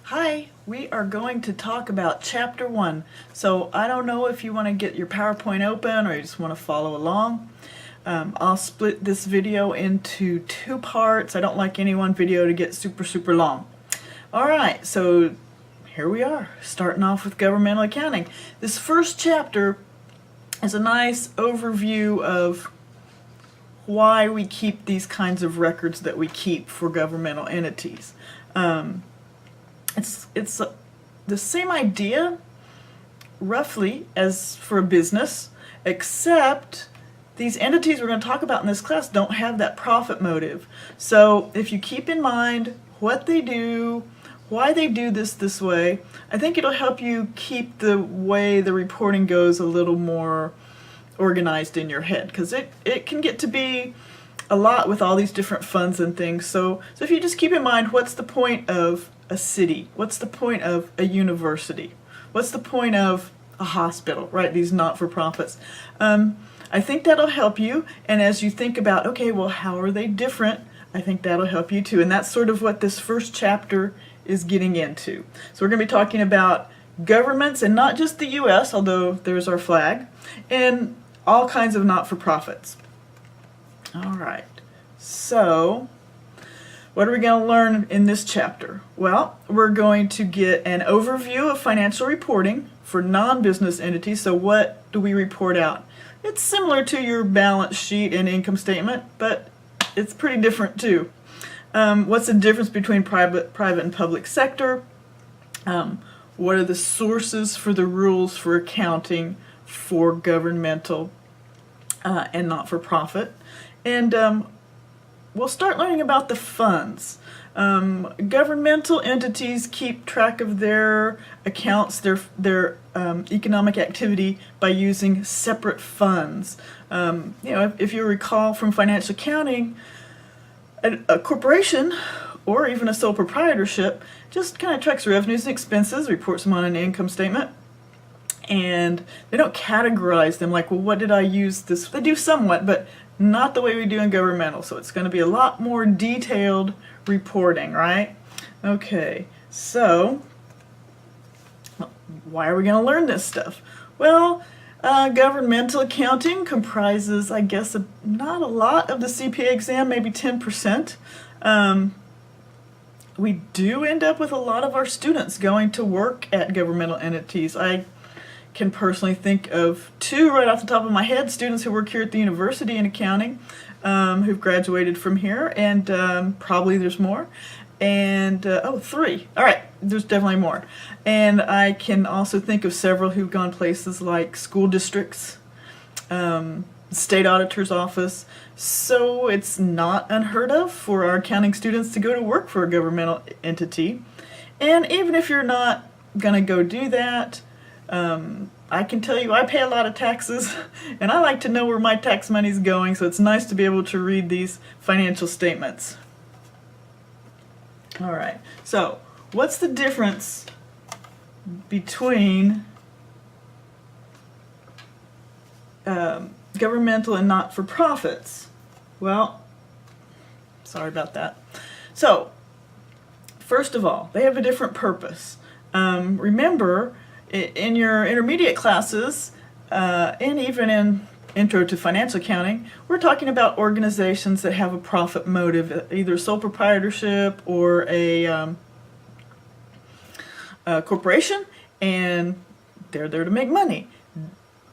Hi, we are going to talk about Chapter 1. So I don't know if you want to get your PowerPoint open or you just want to follow along. I'll split this video into two parts. I don't like any one video to get super long. Alright, so here we are, starting off with governmental accounting. This first chapter is a nice overview of why we keep these kinds of records that we keep for governmental entities. It's the same idea, roughly, as for a business, except these entities we're going to talk about in this class don't have that profit motive. So if you keep in mind what they do, why they do this way, I think it'll help you keep the way the reporting goes a little more organized in your head, because it can get to be a lot with all these different funds and things. So if you just keep in mind what's the point of a city, what's the point of a university, what's the point of a hospital, right? These not-for-profits. I think that'll help you, and as you think about, okay, well, how are they different, I think that'll help you too. And that's sort of what this first chapter is getting into. So we're going to be talking about governments, and not just the US, although there's our flag, and all kinds of not-for-profits. All right, so what are we going to learn in this chapter? Well, we're going to get an overview of financial reporting for non-business entities. So what do we report out? It's similar to your balance sheet and income statement, but it's pretty different too. What's the difference between private and public sector? What are the sources for the rules for accounting for governmental and not-for-profit? And we'll start learning about the funds. Governmental entities keep track of their accounts, their economic activity, by using separate funds. If you recall from financial accounting, a corporation or even a sole proprietorship just kind of tracks revenues and expenses, reports them on an income statement, and they don't categorize them like, well, what did I use this? They do somewhat, but not the way we do in governmental. So it's going to be a lot more detailed reporting, right? Okay, so why are we going to learn this stuff? Well, governmental accounting comprises, I guess, not a lot of the CPA exam, maybe 10%. We do end up with a lot of our students going to work at governmental entities. I can personally think of two right off the top of my head, students who work here at the university in accounting, who've graduated from here, and probably there's more, and three. All right, there's definitely more. And I can also think of several who've gone places like school districts, state auditor's office. So it's not unheard of for our accounting students to go to work for a governmental entity. And even if you're not gonna go do that, I can tell you I pay a lot of taxes, and I like to know where my tax money's going, so it's nice to be able to read these financial statements. All right, so what's the difference between governmental and not-for-profits? Well, sorry about that. So, first of all, they have a different purpose. Remember, in your intermediate classes, and even in Intro to Financial Accounting, we're talking about organizations that have a profit motive, either sole proprietorship or a corporation, and they're there to make money.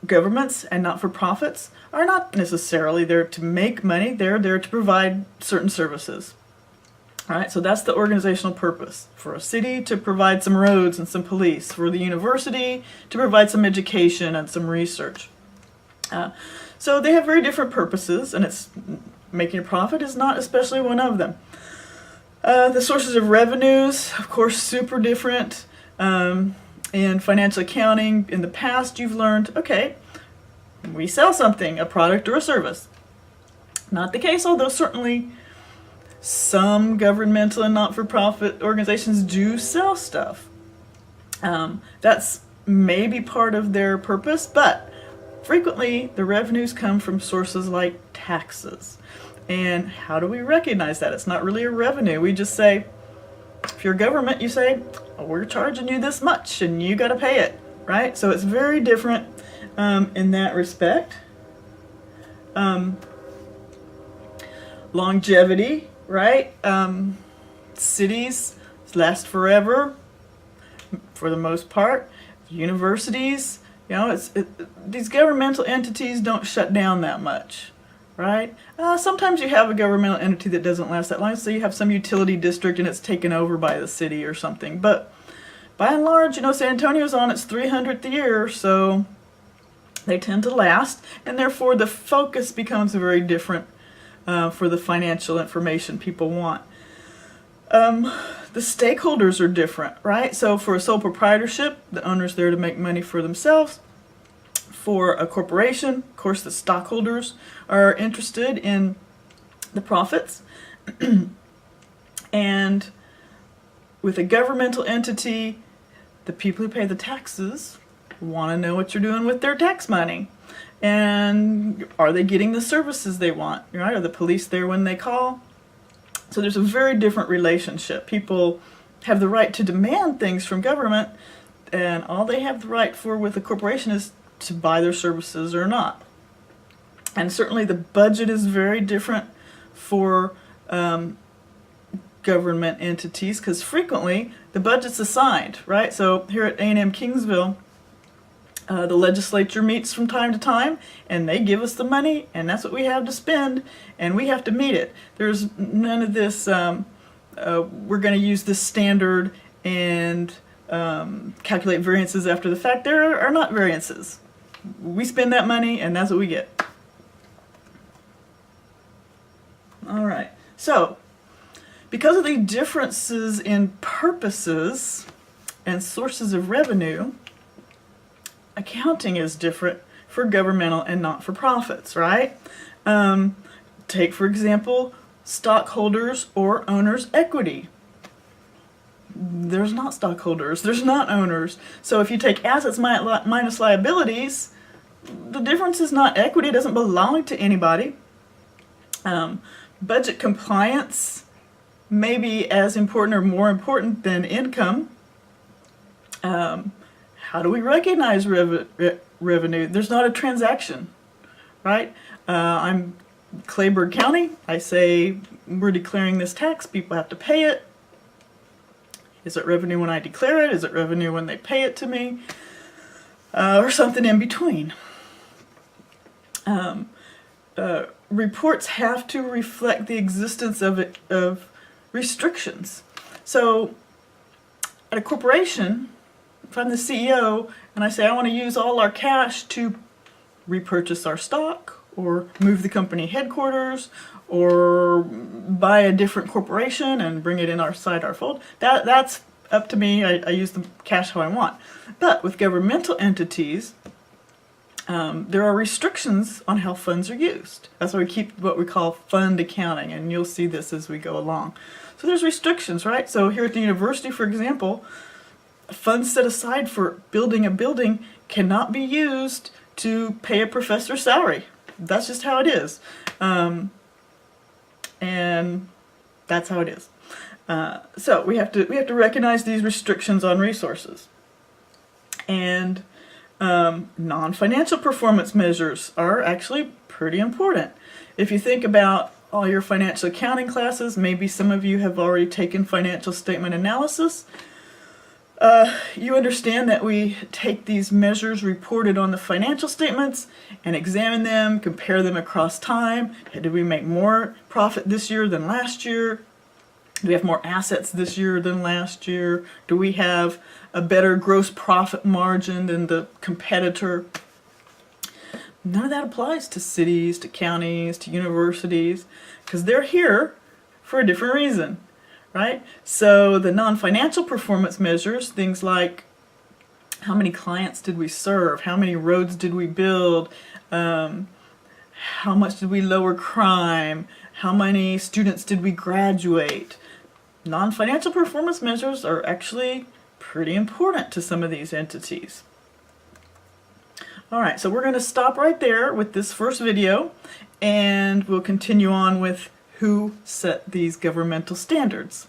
Governments and not-for-profits are not necessarily there to make money, they're there to provide certain services. Alright, so that's the organizational purpose. For a city, to provide some roads and some police. For the university, to provide some education and some research. So they have very different purposes, and making a profit is not especially one of them. The sources of revenues, of course, super different. In financial accounting, in the past, you've learned, okay, we sell something, a product or a service. Not the case, although certainly some governmental and not-for-profit organizations do sell stuff. That's maybe part of their purpose, but frequently the revenues come from sources like taxes. And how do we recognize that? It's not really a revenue. We just say, If you're government, you say, oh, we're charging you this much and you got to pay it, right? So it's very different in that respect. Longevity, right? Cities last forever for the most part. Universities, you know, these governmental entities don't shut down that much, right? Sometimes you have a governmental entity that doesn't last that long, so you have some utility district and it's taken over by the city or something. But by and large, you know, San Antonio's on its 300th year, so they tend to last, and therefore the focus becomes very different for the financial information people want. The stakeholders are different, right? So for a sole proprietorship, the owner's there to make money for themselves. For a corporation, of course, the stockholders are interested in the profits. And with a governmental entity, the people who pay the taxes want to know what you're doing with their tax money. And are they getting the services they want, right? Are the police there when they call? So there's a very different relationship. People have the right to demand things from government, and all they have the right for with a corporation is to buy their services or not. And certainly the budget is very different for government entities, because frequently the budget's assigned, right? So here at A&M Kingsville, the legislature meets from time to time, and they give us the money, and that's what we have to spend, and we have to meet it. There's none of this, we're going to use this standard and calculate variances after the fact. There are not variances. We spend that money, and that's what we get. All right. So, because of the differences in purposes and sources of revenue, accounting is different for governmental and not-for-profits, right? Take, for example, stockholders or owners' equity. There's not stockholders, there's not owners. So if you take assets minus liabilities, the difference is not equity, it doesn't belong to anybody. Budget compliance may be as important or more important than income. How do we recognize revenue? There's not a transaction, right? I'm Clayburgh County. I say we're declaring this tax. People have to pay it. Is it revenue when I declare it? Is it revenue when they pay it to me? Or something in between. Reports have to reflect the existence of restrictions. So at a corporation, if I'm the CEO and I say I want to use all our cash to repurchase our stock or move the company headquarters or buy a different corporation and bring it in our fold, that's up to me. I use the cash how I want. But with governmental entities, there are restrictions on how funds are used. That's why we keep what we call fund accounting, and you'll see this as we go along. So there's restrictions, right? So here at the university, for example, funds set aside for building a building cannot be used to pay a professor's salary. That's just how it is. And that's how it is. So we have to recognize these restrictions on resources. And non-financial performance measures are actually pretty important. If you think about all your financial accounting classes, maybe some of you have already taken financial statement analysis. You understand that we take these measures reported on the financial statements and examine them, compare them across time. Did we make more profit this year than last year? Do we have more assets this year than last year? Do we have a better gross profit margin than the competitor? None of that applies to cities, to counties, to universities, because they're here for a different reason. Right? So the non-financial performance measures, things like how many clients did we serve, how many roads did we build, how much did we lower crime, how many students did we graduate. Non-financial performance measures are actually pretty important to some of these entities. Alright, so we're going to stop right there with this first video, and we'll continue on with who set these governmental standards.